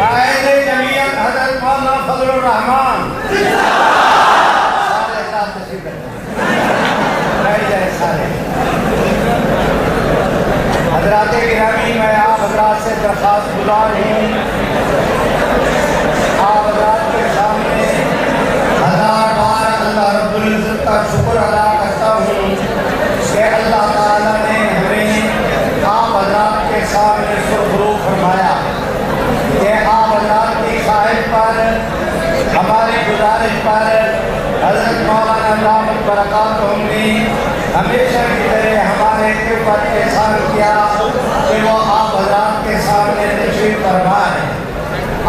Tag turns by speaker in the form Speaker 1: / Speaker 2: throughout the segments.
Speaker 1: قائد جمعیت حضرت مولانا فضل الرحمان سارے ساتھ تشریف بیٹھ جائے سارے حضرات گرامی، میں آپ حضرات سے درخواست گزار ہوں، آپ حضرات کے سامنے ہزار بار اللہ رب العزت کا شکر ادا کرتا ہوں کہ اللہ تعالیٰ نے ہمیں آپ حضرات کے سامنے سرخرو فرمایا کہ آپ حضرات کی خواہش پر، ہماری گزارش پر حضرت مولانا دامت برکاتہم نے ہمیشہ کی طرح ہمارے اوپر احسان کیا کہ وہ آپ حضرات کے سامنے تشریف فرما ہے۔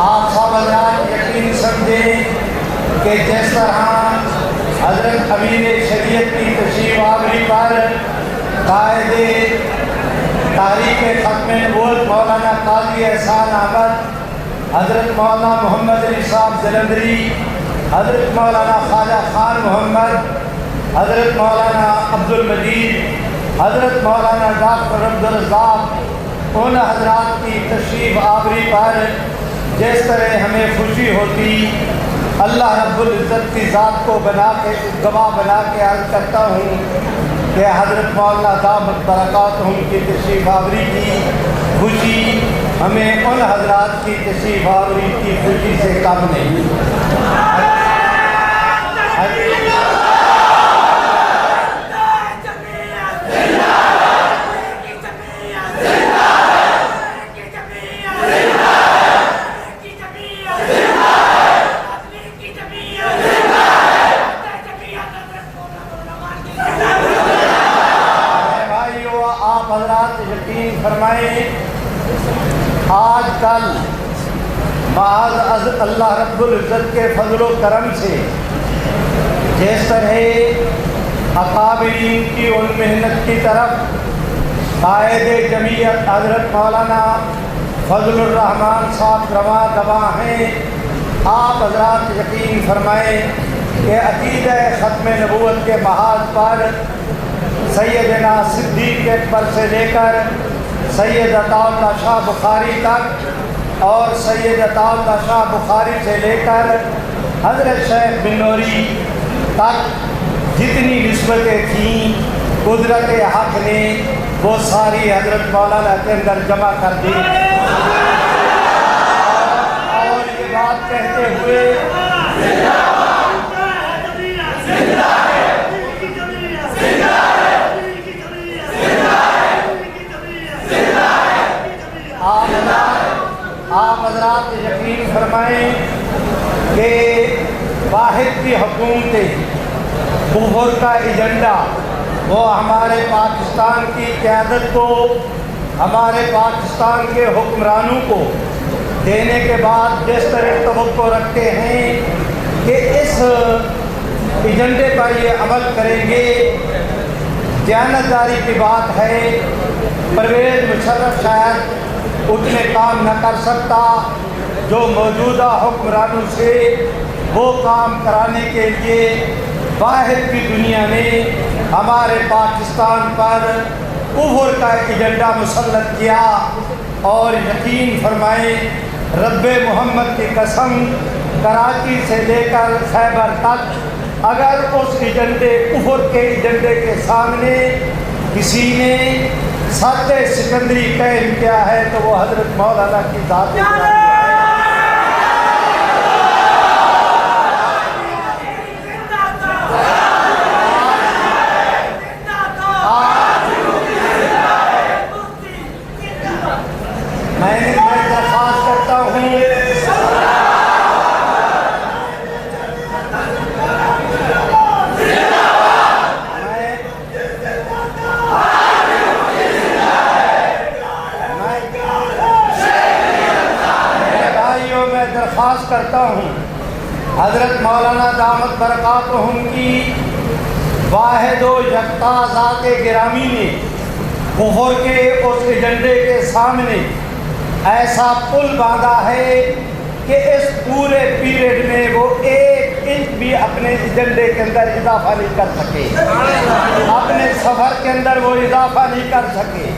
Speaker 1: آپ سب حضرات یقین سمجھیں کہ جس طرح حضرت امیر شریعت کی تشریف آوری پر قائد تحریک ختم نبوت مولانا قاضی احسان احمد، حضرت مولانا محمد علی صاحب جلندری، حضرت مولانا خواجہ خان محمد، حضرت مولانا عبد المجید، حضرت مولانا ڈاکٹر عبدالرزاق، ان حضرات کی تشریف آوری پر جس طرح ہمیں خوشی ہوتی، اللہ رب العزت کی ذات کو گواہ بنا کے عرض کرتا ہوں کہ حضرت مولانا دامت برکاتہم کی تشریف آوری کی خوشی ہمیں ان حضرات کی تشریف آوری کی خوشی سے کم نہیں۔ یقین فرمائیں آج کل معاذ اللہ رب العزت کے فضل و کرم سے جس طرح اکابرین کی ان محنت کی طرف قائد جمعیت حضرت مولانا فضل الرحمان صاحب رواں دواں ہیں، آپ حضرات یقین فرمائیں کہ عقیدہ ختم نبوت کے محاذ پر سیدنا صدیق اکبر سے لے کر سید عطا اللہ شاہ بخاری تک اور سید عطا اللہ شاہ بخاری سے لے کر حضرت شیخ بن نوری تک جتنی نسبتیں تھیں قدرت حق نے وہ ساری حضرت مولانا کے اندر جمع کر دی، اور یہ بات کہتے ہوئے آپ حضرات یقین فرمائیں کہ واحد کی حکومتیں کفر کا ایجنڈا وہ ہمارے پاکستان کی قیادت کو، ہمارے پاکستان کے حکمرانوں کو دینے کے بعد جس طرح توقع رکھتے ہیں کہ اس ایجنڈے پر یہ عمل کریں گے، دیانتداری کی بات ہے۔ پرویز مشرف شاید اتنے کام نہ کر سکتا جو موجودہ حکمرانوں سے وہ کام کرانے کے لیے واحد کی دنیا نے ہمارے پاکستان پر کفر کا ایجنڈا مسلط کیا، اور یقین فرمائیں رب محمد کی قسم کراچی سے لے کر خیبر تک اگر اس ایجنڈے کفر کے ایجنڈے کے سامنے کسی نے سد سکندری قائم کیا ہے تو وہ حضرت مولانا کی ذات ہے۔ میں درخواست کرتا ہوں درخواست کرتا ہوں حضرت مولانا دامت برکاتہم کی واحد و یکتا ذات گرامی نے کفر کے اس ایجنڈے کے سامنے ایسا پل باندھا ہے کہ اس پورے پیریڈ میں وہ 1 انچ بھی اپنے ایجنڈے کے اندر اضافہ نہیں کر سکے، اپنے سفر کے اندر وہ اضافہ نہیں کر سکے،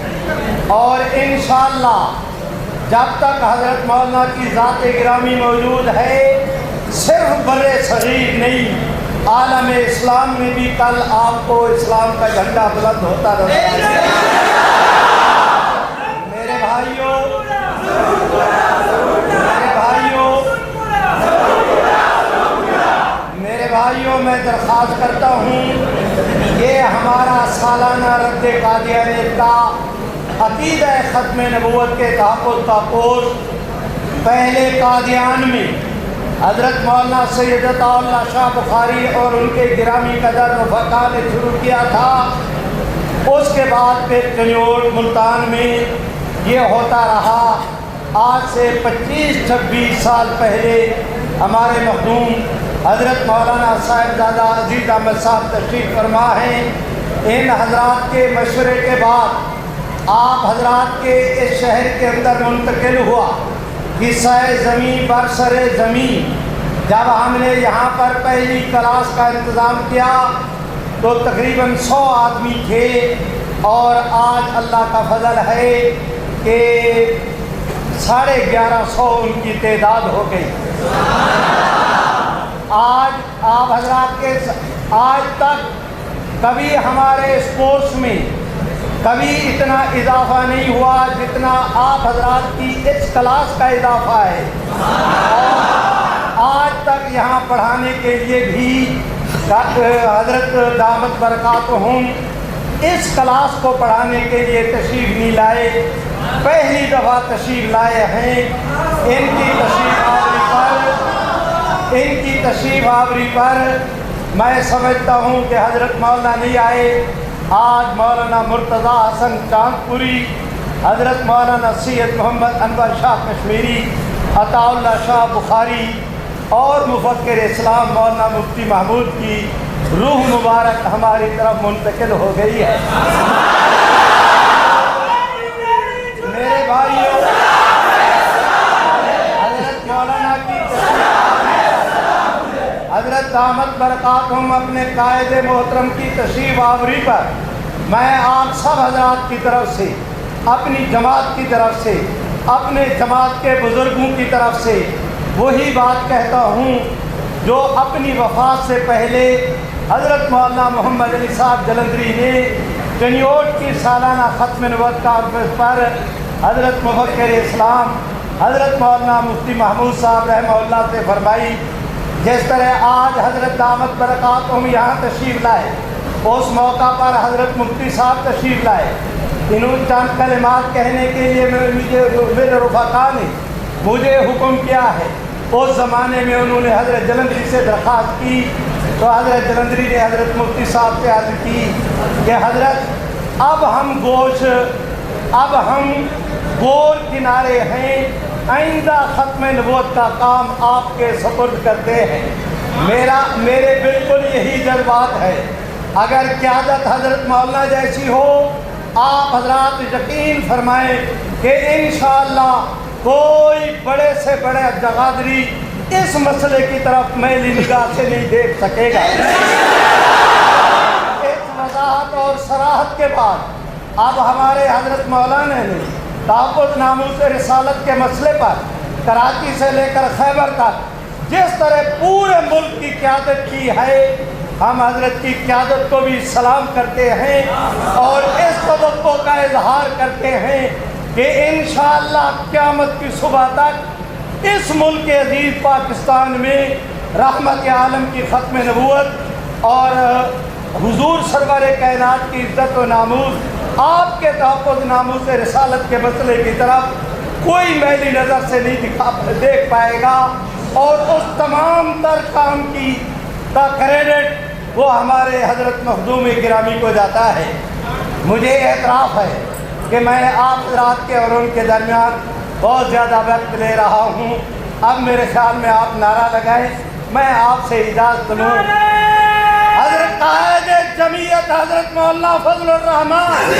Speaker 1: اور انشاءاللہ جب تک حضرت مولانا کی ذات گرامی موجود ہے، صرف بر صغیر نہیں، عالم اسلام میں بھی کل آپ کو اسلام کا جھنڈا بلند ہوتا نظر آئے گا۔ میرے بھائیوں، میں درخواست کرتا ہوں، یہ ہمارا سالانہ رد قادیانیت کا عقیدہ ختم نبوت کے تحفظ کا کورس پہلے قادیان میں حضرت مولانا سید عطا اللہ شاہ بخاری اور ان کے گرامی قدر رفقا نے شروع کیا تھا۔ اس کے بعد پھر کنیوٹ ملتان میں یہ ہوتا رہا۔ آج سے 25-26 سال پہلے ہمارے مخدوم حضرت مولانا صاحبزادہ عزیز احمد صاحب تشریف فرما ہیں۔ ان حضرات کے مشورے کے بعد آپ حضرات کے اس شہر کے اندر منتقل ہوا۔ حصہ زمین برسر زمین جب ہم نے یہاں پر پہلی کلاس کا انتظام کیا تو تقریباً 100 آدمی تھے، اور آج اللہ کا فضل ہے کہ 1150 ان کی تعداد ہو گئی۔ آج آپ حضرات کے آج تک کبھی ہمارے اسپورٹس میں کبھی اتنا اضافہ نہیں ہوا جتنا آپ حضرات کی اس کلاس کا اضافہ ہے۔ اور آج تک یہاں پڑھانے کے لیے بھی حضرت دامت برکاتہم اس کلاس کو پڑھانے کے لیے تشریف نہیں لائے، پہلی دفعہ تشریف لائے ہیں۔ ان کی تشریف آوری پر میں سمجھتا ہوں کہ حضرت مولانا نہیں آئے، آج مولانا مرتضی حسن چاند پوری، حضرت مولانا سید محمد انور شاہ کشمیری، عطا اللہ شاہ بخاری اور مفکر اسلام مولانا مفتی محمود کی روح مبارک ہماری طرف منتقل ہو گئی ہے۔ میرے بھائیوں، حضرت مولانا کی حضرت دامت برکاتہم اپنے قائد محترم کی تشریف آوری پر میں آپ سب حضرات کی طرف سے، اپنی جماعت کی طرف سے، اپنے جماعت کے بزرگوں کی طرف سے وہی بات کہتا ہوں جو اپنی وفات سے پہلے حضرت مولانا محمد علی صاحب جلندری نے کنیوٹ کی سالانہ ختم نبوت کانفرنس پر حضرت مفکر اسلام حضرت مولانا مفتی محمود صاحب رحمہ اللہ سے فرمائی۔ جس طرح آج حضرت دامت برکاتہم یہاں تشریف لائے، اس موقع پر حضرت مفتی صاحب تشریف لائے، انہوں چند کلمات کہنے کے لیے میرے رفقا نے مجھے حکم کیا ہے۔ اس زمانے میں انہوں نے حضرت جلندری سے درخواست کی تو حضرت جلندری نے حضرت مفتی صاحب سے عرض کی کہ حضرت اب ہم گور کنارے ہیں، آئندہ ختم نبوت کا کام آپ کے سپرد کرتے ہیں۔ میرے بالکل یہی جذبات ہے۔ اگر قیادت حضرت مولانا جیسی ہو، آپ حضرات یقین فرمائیں کہ انشاءاللہ کوئی بڑے سے بڑے جگادری اس مسئلے کی طرف میلی نگاہ سے نہیں دیکھ سکے گا۔ اس وضاحت اور صراحت کے بعد اب ہمارے حضرت مولانا نے تحفظ ناموس رسالت کے مسئلے پر کراچی سے لے کر خیبر تک جس طرح پورے ملک کی قیادت کی ہے، ہم حضرت کی قیادت کو بھی سلام کرتے ہیں اور اس توقع کا اظہار کرتے ہیں کہ انشاءاللہ قیامت کی صبح تک اس ملک عزیز پاکستان میں رحمت عالم کی ختم نبوت اور حضور سرور کائنات کی عزت و ناموس، آپ کے تحفظ ناموس رسالت کے مسئلے کی طرف کوئی میلی نظر سے نہیں دیکھ پائے گا، اور اس تمام تر کام کا کریڈٹ وہ ہمارے حضرت مخدوم گرامی کو جاتا ہے۔ مجھے اعتراف ہے کہ میں آپ حضرات کے اور ان کے درمیان بہت زیادہ وقت لے رہا ہوں۔ اب میرے خیال میں آپ نعرہ لگائیں، میں آپ سے اجازت لوں۔ حضرت قائد جمعیت حضرت مولانا فضل الرحمان،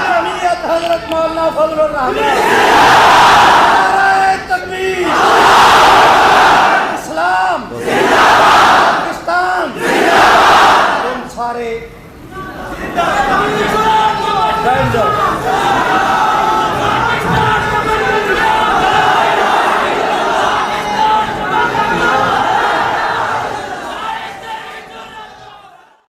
Speaker 1: جمعیت حضرت مولانا فضل الرحمان۔